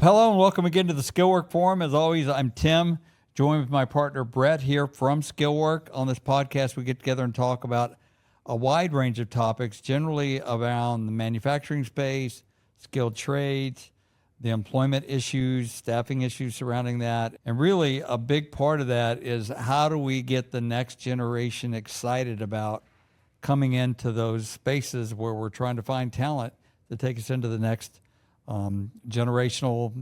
Hello and welcome again to the Skillwork Forum. As always, I'm Tim, joined with my partner Brett here from Skillwork. On this podcast, we get together and talk about a wide range of topics, generally around the manufacturing space, skilled trades, the employment issues, staffing issues surrounding that. And really a big part of that is how do we get the next generation excited about coming into those spaces where we're trying to find talent to take us into the next generational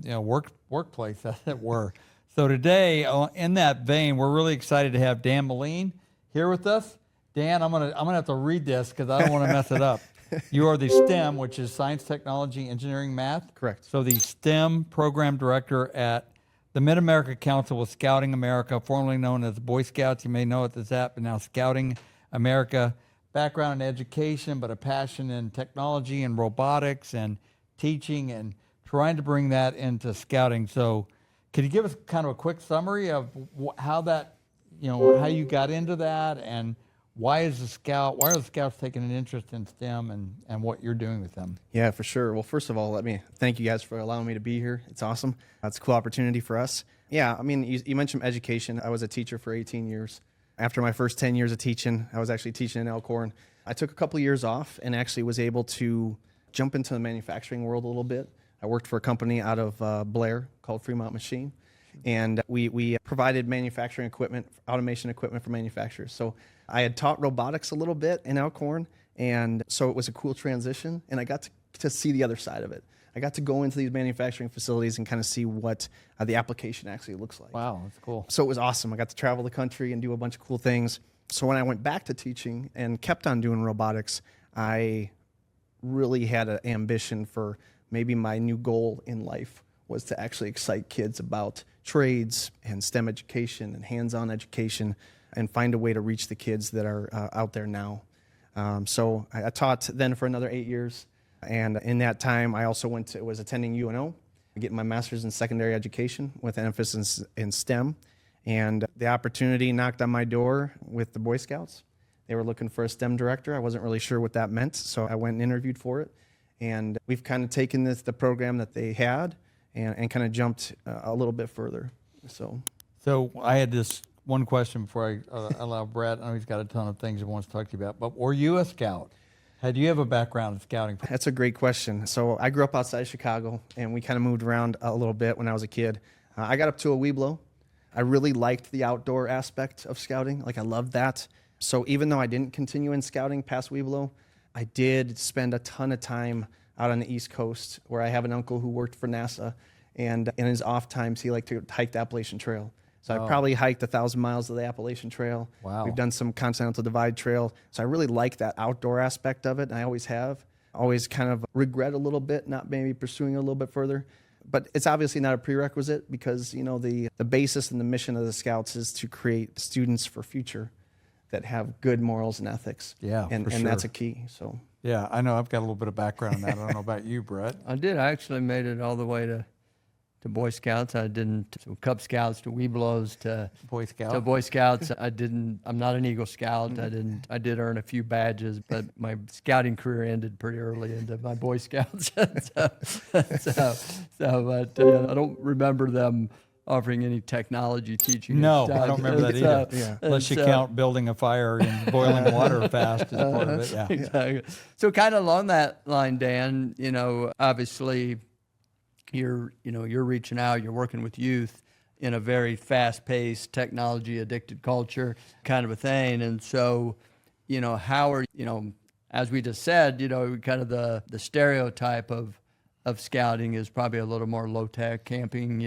workplace, as it were. So today, in that vein, we're really excited to have Dan Moline here with us. Dan, I'm gonna have to read this because I don't want to mess it up. You are the STEM, which is Science, Technology, Engineering, Math. Correct. So the STEM Program Director at the Mid-America Council with Scouting America, formerly known as Boy Scouts. You may know it as that, but now Scouting America. Background in education, but a passion in technology and robotics and teaching and trying to bring that into scouting. So could you give us kind of a quick summary of how that, how you got into that, and why are the Scouts taking an interest in STEM and what you're doing with them? Yeah, for sure. Well, first of all, let me thank you guys for allowing me to be here. It's awesome. It's a cool opportunity for us. Yeah, I mean, you mentioned education. I was a teacher for 18 years. After my first 10 years of teaching, I was actually teaching in Elkhorn. I took a couple of years off and actually was able to jump into the manufacturing world a little bit. I worked for a company out of Blair called Fremont Machine, and we provided manufacturing equipment, automation equipment for manufacturers. So I had taught robotics a little bit in Elkhorn, and so it was a cool transition, and I got to see the other side of it. I got to go into these manufacturing facilities and kind of see what the application actually looks like. Wow, that's cool. So it was awesome. I got to travel the country and do a bunch of cool things. So when I went back to teaching and kept on doing robotics, I really had an ambition for maybe my new goal in life was to actually excite kids about trades and STEM education and hands-on education and find a way to reach the kids that are out there now. So I taught then for another 8 years. And in that time, I also was attending UNO, getting my master's in secondary education with an emphasis in STEM. And the opportunity knocked on my door with the Boy Scouts. They were looking for a STEM director. I wasn't really sure what that meant, so I went and interviewed for it. And we've kind of taken the program that they had and kind of jumped a little bit further. So I had this one question before I allow Brett. I know he's got a ton of things he wants to talk to you about, but were you a scout? Had you have a background in scouting? That's a great question. So I grew up outside Chicago, and we kind of moved around a little bit when I was a kid. I got up to a Weeblo. I really liked the outdoor aspect of scouting. I loved that. So even though I didn't continue in scouting past Weeblo, I did spend a ton of time out on the East Coast where I have an uncle who worked for NASA, and in his off times, he liked to hike the Appalachian Trail. So I probably hiked 1,000 miles of the Appalachian Trail. Wow. We've done some Continental Divide Trail. So I really like that outdoor aspect of it, and I always have. Always kind of regret a little bit not maybe pursuing it a little bit further. But it's obviously not a prerequisite because, the basis and the mission of the Scouts is to create students for future that have good morals and ethics. Yeah, and for sure. that's a key. So Yeah, I know. I've got a little bit of background on that. I don't know about you, Brett. I did. I actually made it all the way to Boy Scouts. I didn't. So Cub Scouts to Weeblos to Boy Scout. to Boy Scouts. I didn't. I'm not an Eagle Scout. I did earn a few badges, but my scouting career ended pretty early into my Boy Scouts. But I don't remember them offering any technology teaching. No, I don't remember that either. yeah. Unless you count building a fire and boiling water fast as part of it. Yeah. Exactly. So kind of along that line, Dan, obviously you're reaching out, you're working with youth in a very fast-paced, technology-addicted culture kind of a thing. And so, how are, as we just said, kind of the stereotype of scouting is probably a little more low-tech camping,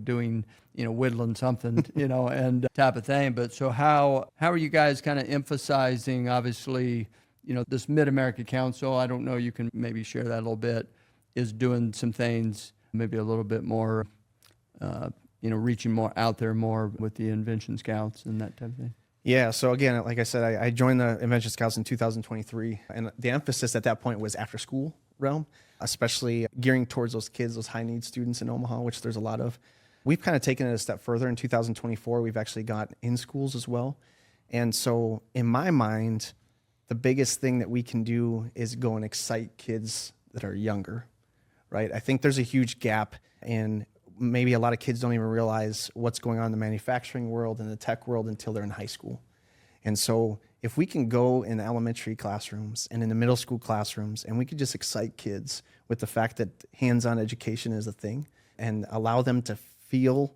doing, whittling something, and type of thing. But so how are you guys kind of emphasizing, obviously, this Mid-America Council, I don't know, you can maybe share that a little bit, is doing some things maybe a little bit more, reaching more out there more with the Invention Scouts and that type of thing? Yeah, so again, like I said, I joined the Invention Scouts in 2023, and the emphasis at that point was after school realm, especially gearing towards those kids, those high need students in Omaha, which there's a lot of. We've kind of taken it a step further. In 2024, we've actually got in schools as well. And so in my mind, the biggest thing that we can do is go and excite kids that are younger right? I think there's a huge gap, and maybe a lot of kids don't even realize what's going on in the manufacturing world and the tech world until they're in high school. And so if we can go in elementary classrooms and in the middle school classrooms, and we could just excite kids with the fact that hands-on education is a thing, and allow them to feel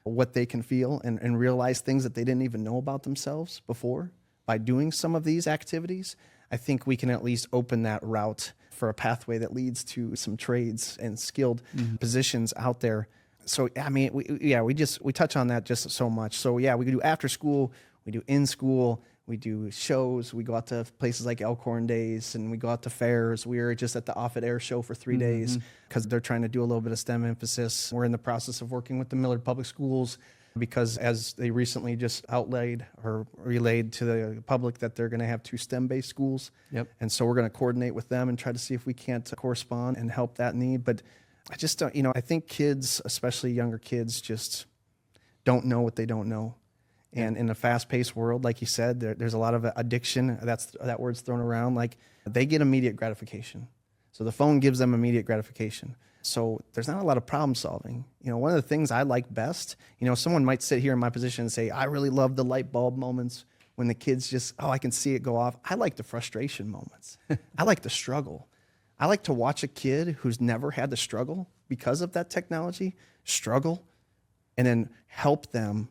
what they can feel and realize things that they didn't even know about themselves before by doing some of these activities, I think we can at least open that route for a pathway that leads to some trades and skilled positions out there. So, I mean, we touch on that just so much. So, yeah, we do after school, we do in school, we do shows, we go out to places like Elkhorn Days, and we go out to fairs. We were just at the Offutt Air Show for 3 days because they're trying to do a little bit of STEM emphasis. We're in the process of working with the Millard Public Schools because as they recently just relayed to the public that they're going to have 2 STEM-based schools. Yep. And so we're going to coordinate with them and try to see if we can't correspond and help that need. But I just don't, I think kids, especially younger kids, just don't know what they don't know. And in a fast-paced world, like you said, there's a lot of addiction. That word's thrown around. Like, they get immediate gratification. So the phone gives them immediate gratification. So there's not a lot of problem solving. One of the things I like best, someone might sit here in my position and say, I really love the light bulb moments when the kids just, I can see it go off. I like the frustration moments. I like the struggle. I like to watch a kid who's never had the struggle because of that technology struggle, and then help them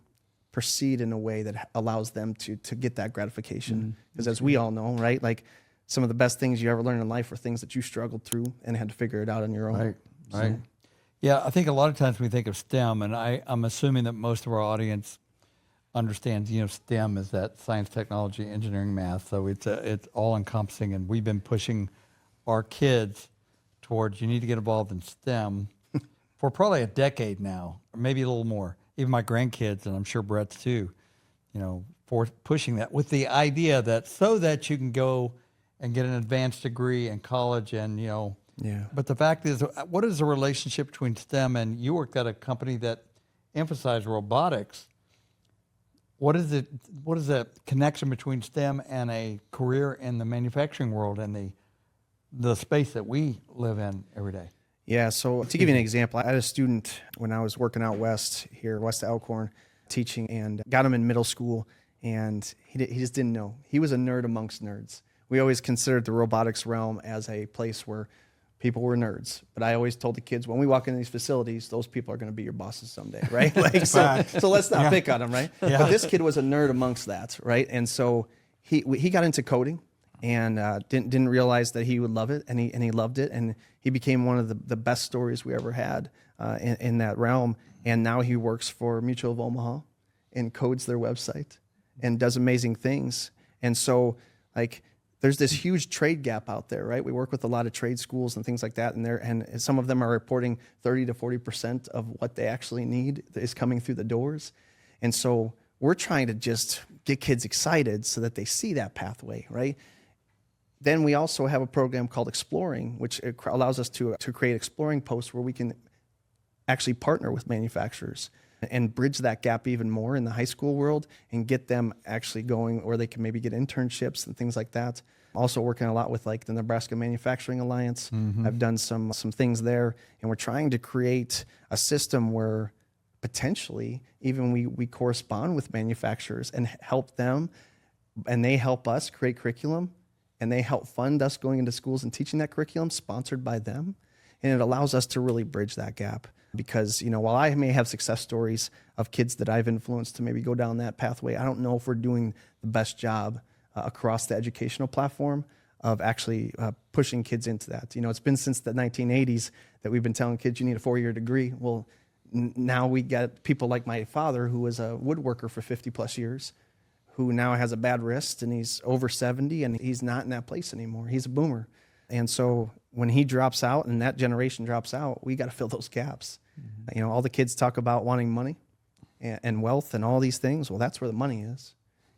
proceed in a way that allows them to get that gratification. Because as we all know, right, like some of the best things you ever learn in life are things that you struggled through and had to figure it out on your own. Right. Yeah, I think a lot of times we think of STEM, and I'm assuming that most of our audience understands, STEM is that science, technology, engineering, math. So it's all encompassing, and we've been pushing our kids towards you need to get involved in STEM for probably a decade now, or maybe a little more. Even my grandkids, and I'm sure Brett's too, for pushing that with the idea that so that you can go and get an advanced degree in college and, Yeah. But the fact is, what is the relationship between STEM and you work at a company that emphasizes robotics? What is the connection between STEM and a career in the manufacturing world and the space that we live in every day? Yeah, so to give you an example, I had a student when I was working out west here, west of Elkhorn, teaching, and got him in middle school, and he just didn't know. He was a nerd amongst nerds. We always considered the robotics realm as a place where people were nerds. But I always told the kids, when we walk into these facilities, those people are going to be your bosses someday, right? So let's not pick on them, right? Yeah. But this kid was a nerd amongst that, right? And so he got into coding, and didn't realize that he would love it, and he loved it, and he became one of the best stories we ever had in that realm. And now he works for Mutual of Omaha and codes their website and does amazing things. And so, like, there's this huge trade gap out there, right? We work with a lot of trade schools and things like that, and some of them are reporting 30 to 40% of what they actually need is coming through the doors. And so we're trying to just get kids excited so that they see that pathway, right? Then we also have a program called Exploring, which allows us to create exploring posts where we can actually partner with manufacturers and bridge that gap even more in the high school world and get them actually going, or they can maybe get internships and things like that. Also working a lot with like the Nebraska Manufacturing Alliance. I've done some things there, and we're trying to create a system where potentially even we correspond with manufacturers and help them, and they help us create curriculum, and they help fund us going into schools and teaching that curriculum sponsored by them. And it allows us to really bridge that gap. Because, while I may have success stories of kids that I've influenced to maybe go down that pathway, I don't know if we're doing the best job across the educational platform of actually pushing kids into that. It's been since the 1980s that we've been telling kids you need a 4-year degree. Well, now we got people like my father, who was a woodworker for 50 plus years, who now has a bad wrist, and he's over 70, and he's not in that place anymore. He's a boomer. And so when he drops out and that generation drops out, we got to fill those gaps. All the kids talk about wanting money and wealth and all these things. Well, that's where the money is.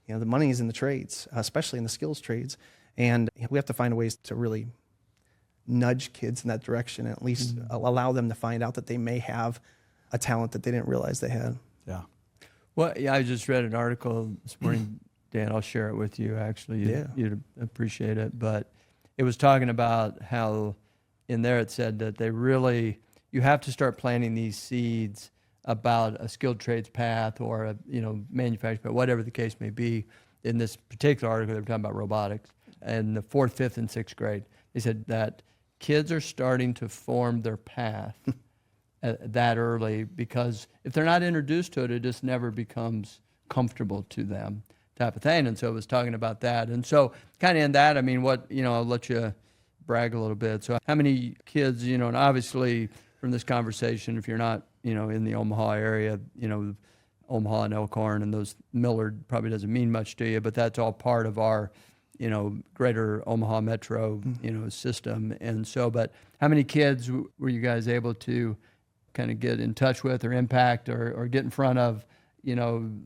The money is in the trades, especially in the skills trades. And we have to find ways to really nudge kids in that direction, and at least allow them to find out that they may have a talent that they didn't realize they had. Yeah. Well, yeah, I just read an article this morning, Dan. I'll share it with you, actually. You'd appreciate it. But it was talking about how in there it said that you have to start planting these seeds about a skilled trades path or a manufacturing path, whatever the case may be. In this particular article, they were talking about robotics in the 4th, 5th, and 6th grade. They said that kids are starting to form their path that early, because if they're not introduced to it, it just never becomes comfortable to them, type of thing. And so it was talking about that. And so kind of in that, I mean, I'll let you brag a little bit. So how many kids, and obviously from this conversation, if you're not, in the Omaha area, Omaha and Elkhorn and those, Millard probably doesn't mean much to you, but that's all part of our, greater Omaha metro, system. And so, but how many kids were you guys able to kind of get in touch with or impact or get in front of,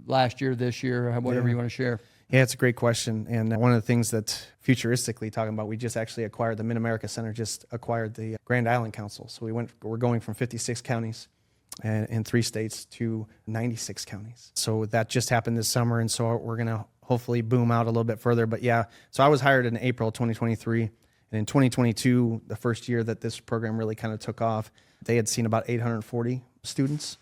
last year, this year, whatever you want to share? Yeah, it's a great question. And one of the things that futuristically talking about, we just actually acquired, the Mid-America Center just acquired the Grand Island Council. So we're going from 56 counties and in 3 states to 96 counties. So that just happened this summer. And so we're going to hopefully boom out a little bit further. But yeah, so I was hired in April 2023. And in 2022, the first year that this program really kind of took off, they had seen about 840 students.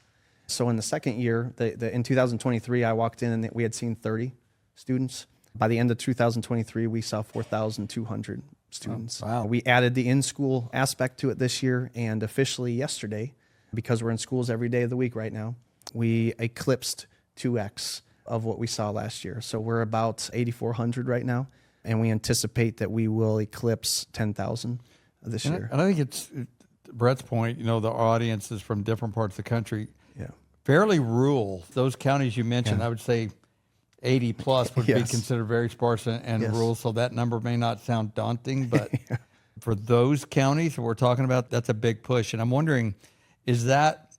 So in the second year, in 2023, I walked in and we had seen 30 students. By the end of 2023, we saw 4,200 students. Oh, wow. We added the in-school aspect to it this year, and officially yesterday, because we're in schools every day of the week right now, we eclipsed 2x of what we saw last year. So we're about 8,400 right now, and we anticipate that we will eclipse 10,000 this year. And I think it's Brett's point, the audience is from different parts of the country. Yeah. Fairly rural. Those counties you mentioned, I would say 80 plus would be Yes. considered very sparse and Yes. rural. So that number may not sound daunting, but for those counties that we're talking about, that's a big push. And I'm wondering, is that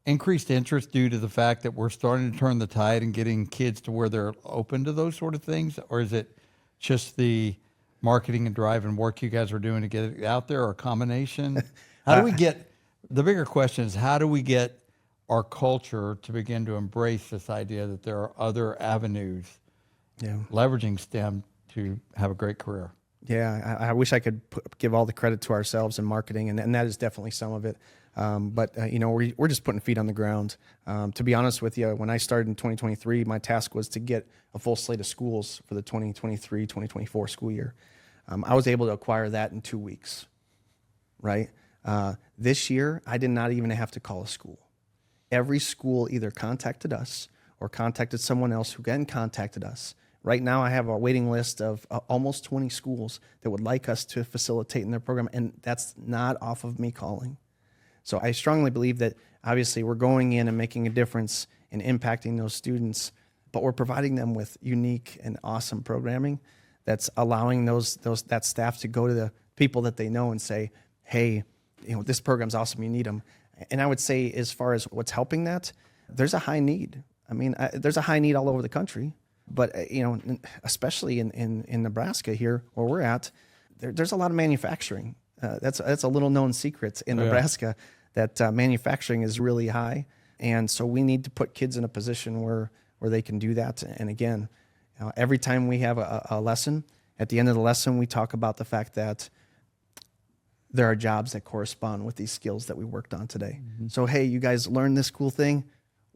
increased interest due to the fact that we're starting to turn the tide and getting kids to where they're open to those sort of things? Or is it just the marketing and drive and work you guys are doing to get it out there, or a combination? How do we get, the bigger question is, how do we get our culture to begin to embrace this idea that there are other avenues leveraging STEM to have a great career? Yeah, I wish I could give all the credit to ourselves in marketing, and that is definitely some of it. But we're just putting feet on the ground. To be honest with you, when I started in 2023, my task was to get a full slate of schools for the 2023-2024 school year. I was able to acquire that in 2 weeks, right? This year, I did not even have to call a school. Every school either contacted us or contacted someone else who then contacted us. Right now, I have a waiting list of almost 20 schools that would like us to facilitate in their program, and that's not off of me calling. So I strongly believe that obviously we're going in and making a difference in impacting those students, but we're providing them with unique and awesome programming that's allowing that staff to go to the people that they know and say, hey, this program's awesome, you need them. And I would say, as far as what's helping that, there's a high need. I mean, there's a high need all over the country, but especially in Nebraska here where we're at, there's a lot of manufacturing. That's a little known secret in Nebraska, that manufacturing is really high, and so we need to put kids in a position where they can do that. And again, every time we have a lesson, at the end of the lesson, we talk about the fact that there are jobs that correspond with these skills that we worked on today. Mm-hmm. So, hey, you guys learned this cool thing.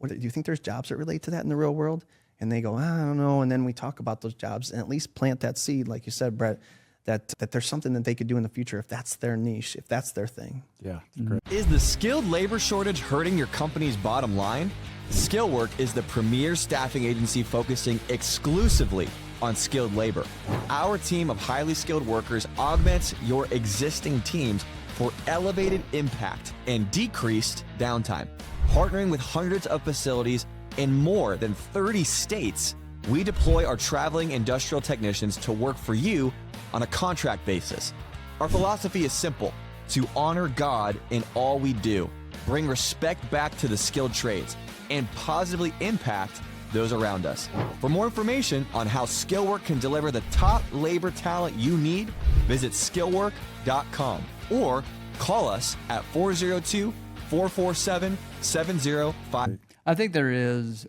Do you think there's jobs that relate to that in the real world? And they go, I don't know. And then we talk about those jobs and at least plant that seed, like you said, Brett, that there's something that they could do in the future if that's their niche, if that's their thing. Yeah, it's great. Is the skilled labor shortage hurting your company's bottom line? Skillwork is the premier staffing agency focusing exclusively on skilled labor. Our team of highly skilled workers augments your existing teams for elevated impact and decreased downtime. Partnering with hundreds of facilities in more than 30 states, we deploy our traveling industrial technicians to work for you on a contract basis. Our philosophy is simple: to honor God in all we do, bring respect back to the skilled trades, and positively impact those around us. For more information on how Skillwork can deliver the top labor talent you need, visit skillwork.com or call us at 402-447-705. I think there is,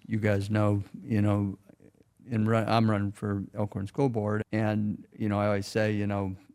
you guys know, I'm running for Elkhorn School Board, and, I always say,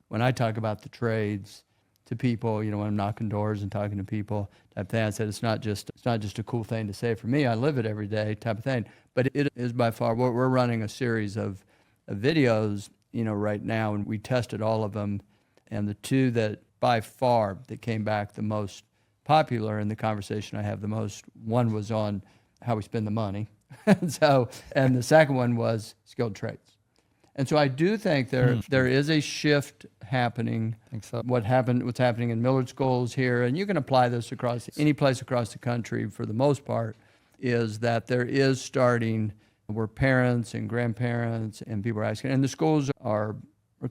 when I talk about the trades to people, when I'm knocking doors and talking to people type thing, I said it's not just a cool thing to say for me. I live it every day type of thing. But it is by far, we're running a series of videos, right now, and we tested all of them. And the two that by far that came back the most popular in the conversation I have the most, one was on how we spend the money. and the second one was skilled trades. And so I do think there is a shift happening. I think so. What's happening in Millard schools here, and you can apply this across any place across the country for the most part, is that there is starting where parents and grandparents and people are asking, and the schools are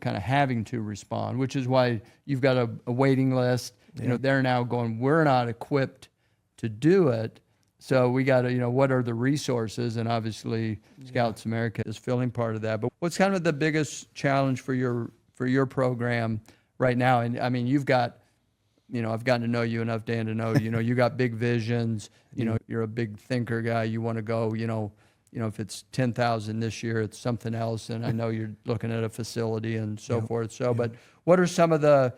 kind of having to respond, which is why you've got a waiting list. Yeah. They're now going, we're not equipped to do it. So we got to, what are the resources? And obviously Scouts America is filling part of that. But what's kind of the biggest challenge for your program right now? And I mean, you've got, I've gotten to know you enough, Dan, to know, you got big visions, you're a big thinker guy. You want to go, if it's 10,000 this year, it's something else. And I know you're looking at a facility and so forth. So, but what are some of the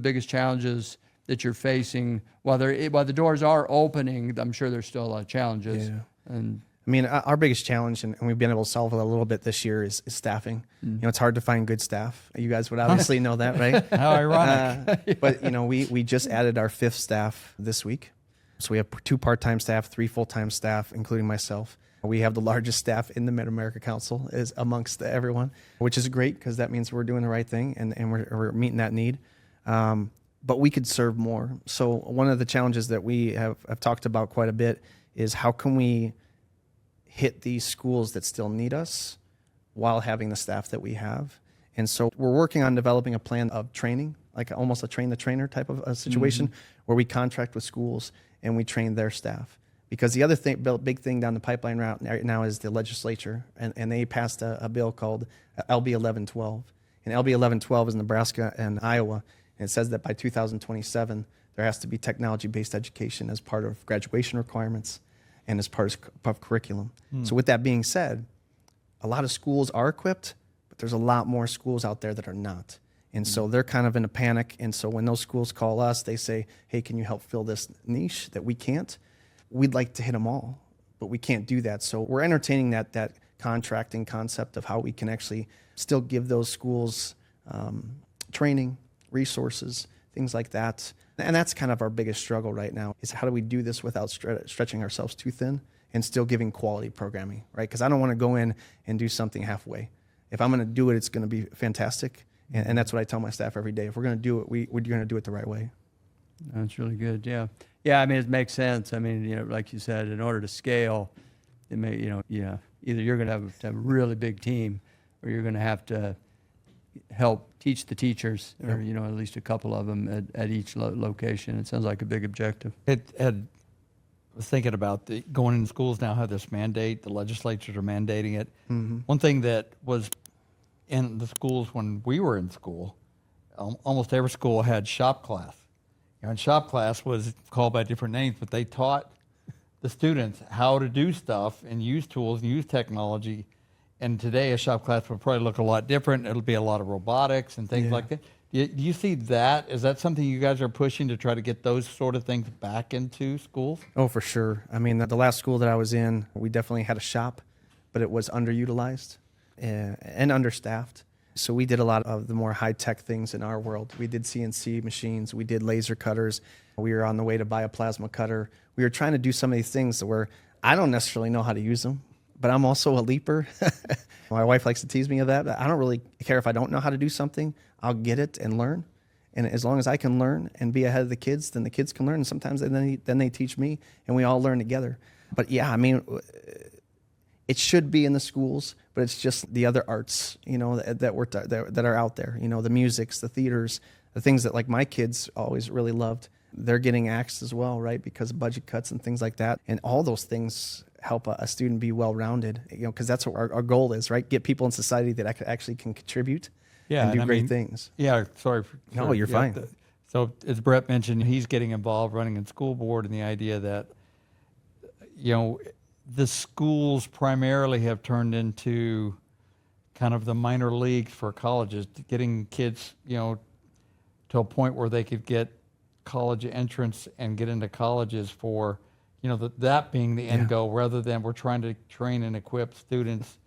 biggest challenges that you're facing while the doors are opening? I'm sure there's still a lot of challenges. Yeah. And I mean, our biggest challenge, and we've been able to solve it a little bit this year, is staffing. It's hard to find good staff. You guys would obviously know that, right? How ironic. But we just added our 5th staff this week. So we have 2 part-time staff, 3 full-time staff, including myself. We have the largest staff in the Mid-America Council is amongst everyone, which is great because that means we're doing the right thing and we're meeting that need. But we could serve more. So one of the challenges that we have talked about quite a bit is how can we hit these schools that still need us while having the staff that we have. And so we're working on developing a plan of training, like almost a train-the-trainer type of a situation where we contract with schools and we train their staff. Because the other big thing down the pipeline route right now is the legislature, and they passed a bill called LB 1112. And LB 1112 is Nebraska and Iowa, and it says that by 2027, there has to be technology-based education as part of graduation requirements and as part of curriculum. So with that being said, a lot of schools are equipped, but there's a lot more schools out there that are not. And so they're kind of in a panic. And so when those schools call us, they say, hey, can you help fill this niche that we can't? We'd like to hit them all, but we can't do that. So we're entertaining that contracting concept of how we can actually still give those schools training, resources, things like that. And that's kind of our biggest struggle right now is how do we do this without stretching ourselves too thin and still giving quality programming, right? Because I don't want to go in and do something halfway. If I'm going to do it, it's going to be fantastic. And that's what I tell my staff every day. If we're going to do it, we're going to do it the right way. that's really good. Yeah. Yeah. I mean, it makes sense. I mean, like you said, in order to scale, it may, either you're going to have a really big team or you're going to have to help teach the teachers or, at least a couple of them at each location. It sounds like a big objective. I was thinking about going into schools now have this mandate. The legislatures are mandating it. One thing that was in the schools when we were in school, almost every school had shop class. And shop class was called by different names, but they taught the students how to do stuff and use tools and use technology. And today a shop class will probably look a lot different. It'll be a lot of robotics and things like that. Do you see that? Is that something you guys are pushing to try to get those sort of things back into schools? Oh, for sure. I mean, the last school that I was in, we definitely had a shop, but it was underutilized and understaffed. So we did a lot of the more high-tech things in our world. We did CNC machines. We did laser cutters. We were on the way to buy a plasma cutter. We were trying to do some of these things where I don't necessarily know how to use them, but I'm also a leaper. My wife likes to tease me of that. I don't really care if I don't know how to do something. I'll get it and learn. And as long as I can learn and be ahead of the kids, then the kids can learn. And sometimes then they teach me, and we all learn together. But yeah, I mean, it should be in the schools, but it's just the other arts, that are out there. The musics, the theaters, the things that like my kids always really loved. They're getting axed as well, right? Because of budget cuts and things like that. And all those things help a student be well-rounded, because that's what our goal is, right? Get people in society that actually can contribute and do great things. Yeah, sorry. No, you're fine. So as Brett mentioned, he's getting involved running in school board, and the idea that, the schools primarily have turned into kind of the minor leagues for colleges, getting kids, to a point where they could get college entrance and get into colleges for, that being the end goal, rather than we're trying to train and equip students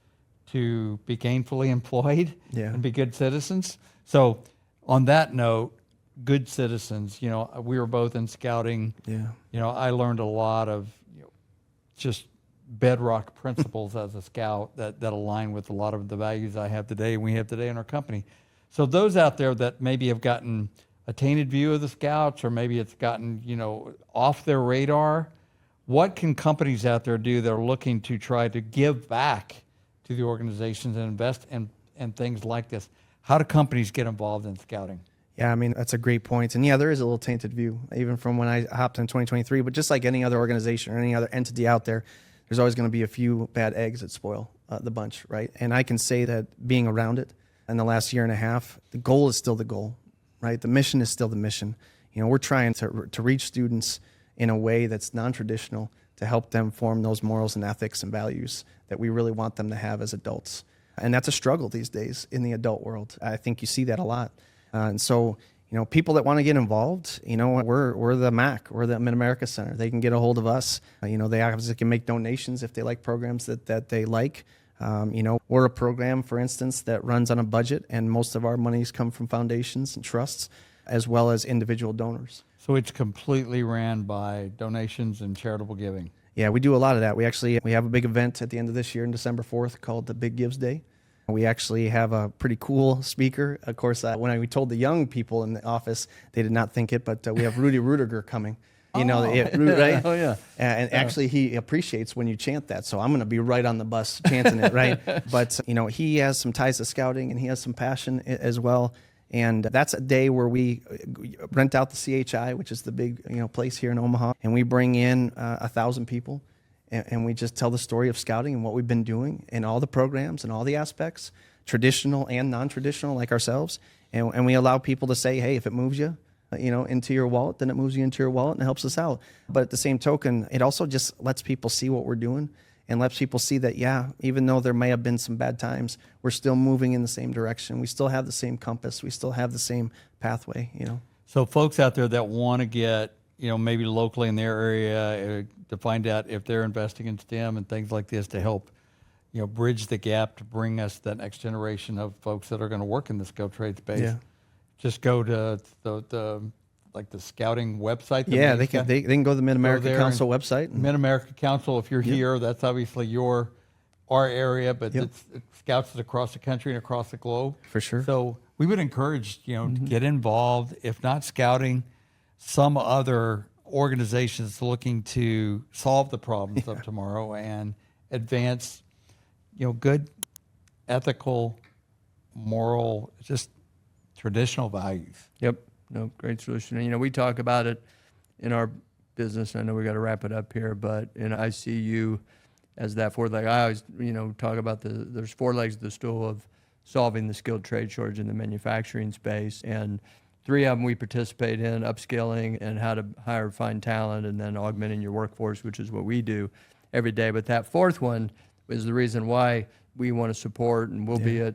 to be gainfully employed and be good citizens. So on that note, good citizens, we were both in scouting. I learned a lot of just bedrock principles as a scout that align with a lot of the values I have today and we have today in our company. So those out there that maybe have gotten a tainted view of the scouts, or maybe it's gotten, off their radar, what can companies out there do that are looking to try to give back to the organizations and invest in things like this? How do companies get involved in scouting? Yeah, I mean, that's a great point. And yeah, there is a little tainted view, even from when I hopped in 2023. But just like any other organization or any other entity out there, there's always going to be a few bad eggs that spoil the bunch, right? And I can say that being around it in the last year and a half, the goal is still the goal, right? The mission is still the mission. We're trying to reach students in a way that's non-traditional to help them form those morals and ethics and values that we really want them to have as adults. And that's a struggle these days in the adult world. I think you see that a lot. And so, people that want to get involved, we're the MAC, we're the Mid-America Center. They can get a hold of us. They obviously can make donations if they like programs that they like. We're a program, for instance, that runs on a budget, and most of our monies come from foundations and trusts, as well as individual donors. So it's completely ran by donations and charitable giving. Yeah, we do a lot of that. We have a big event at the end of this year on December 4th called the Big Gives Day. We actually have a pretty cool speaker. Of course, when we told the young people in the office, they did not think it, but we have Rudy Rudiger coming. Right? Oh, yeah. And actually, he appreciates when you chant that. So I'm going to be right on the bus chanting it, right? But, he has some ties to scouting, and he has some passion as well. And that's a day where we rent out the CHI, which is the big place here in Omaha, and we bring in 1,000 people, and we just tell the story of scouting and what we've been doing and all the programs and all the aspects, traditional and non-traditional like ourselves, and we allow people to say, hey, if it moves you, into your wallet, then it moves you into your wallet and it helps us out. But at the same token, it also just lets people see what we're doing and lets people see that, even though there may have been some bad times, we're still moving in the same direction. We still have the same compass. We still have the same pathway, So folks out there that want to get, maybe locally in their area to find out if they're investing in STEM and things like this to help, bridge the gap to bring us that next generation of folks that are going to work in the skilled trade space. Yeah. Just go to the scouting website. They can go to the Mid-America Council website. Mid-America Council, if you're here, that's obviously our area, but it's scouts across the country and across the globe. For sure. So we would encourage, to get involved, if not scouting, some other organizations looking to solve the problems of tomorrow and advance, good, ethical, moral, just traditional values. Yep. No, great solution. And, we talk about it in our business. I know we got to wrap it up here, but I see you as that fourth leg. I always, talk about there's four legs of the stool of solving the skilled trade shortage in the manufacturing space. And three of them we participate in: upskilling and how to hire, find talent, and then augmenting your workforce, which is what we do every day. But that fourth one is the reason why we want to support, and we'll be at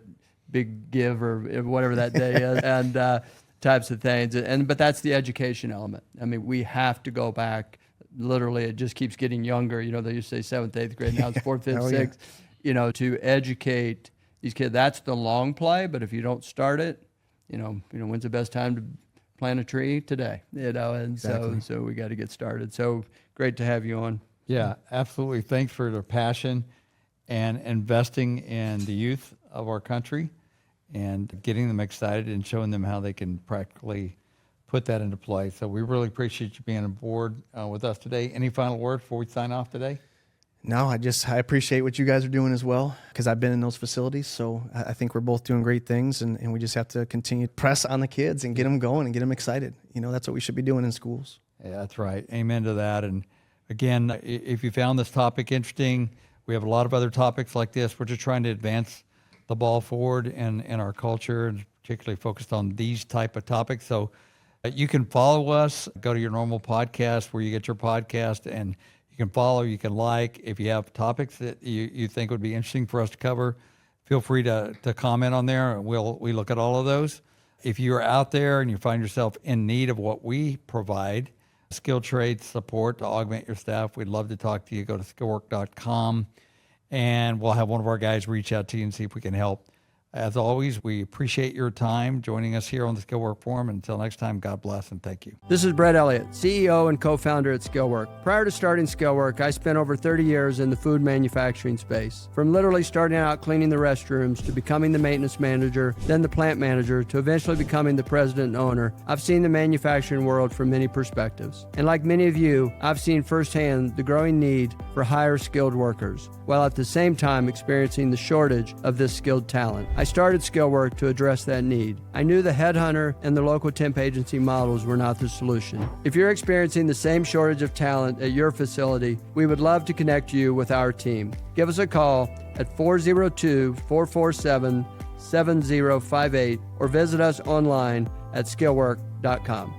Big Give or whatever that day is, and types of things. But that's the education element. I mean, we have to go back. Literally, it just keeps getting younger. They used to say 7th, 8th grade. Now it's 4th, 5th, 6th. To educate these kids. That's the long play. But if you don't start it, when's the best time to plant a tree? Today. And exactly. So we got to get started. So great to have you on. Yeah, absolutely. Thanks for the passion and investing in the youth of our country and getting them excited and showing them how they can practically put that into play. So we really appreciate you being on board with us today. Any final word before we sign off today? No, I appreciate what you guys are doing as well, because I've been in those facilities. So I think we're both doing great things, and we just have to continue to press on the kids and get them going and get them excited. That's what we should be doing in schools. Yeah, that's right. Amen to that. And again, if you found this topic interesting, we have a lot of other topics like this. We're just trying to advance the ball forward in our culture, and particularly focused on these type of topics. So you can follow us, go to your normal podcast where you get your podcast, and you can follow, you can like. If you have topics that you think would be interesting for us to cover, feel free to comment on there, and we look at all of those. If you're out there and you find yourself in need of what we provide, skilled trade support to augment your staff, we'd love to talk to you. Go to skillwork.com, and we'll have one of our guys reach out to you and see if we can help. As always, we appreciate your time joining us here on the Skillwork Forum. Until next time, God bless and thank you. This is Brett Elliott, CEO and co-founder at Skillwork. Prior to starting Skillwork, I spent over 30 years in the food manufacturing space. From literally starting out cleaning the restrooms to becoming the maintenance manager, then the plant manager, to eventually becoming the president and owner, I've seen the manufacturing world from many perspectives. And like many of you, I've seen firsthand the growing need for higher skilled workers, while at the same time experiencing the shortage of this skilled talent. I started Skillwork to address that need. I knew the headhunter and the local temp agency models were not the solution. If you're experiencing the same shortage of talent at your facility, we would love to connect you with our team. Give us a call at 402-447-7058 or visit us online at skillwork.com.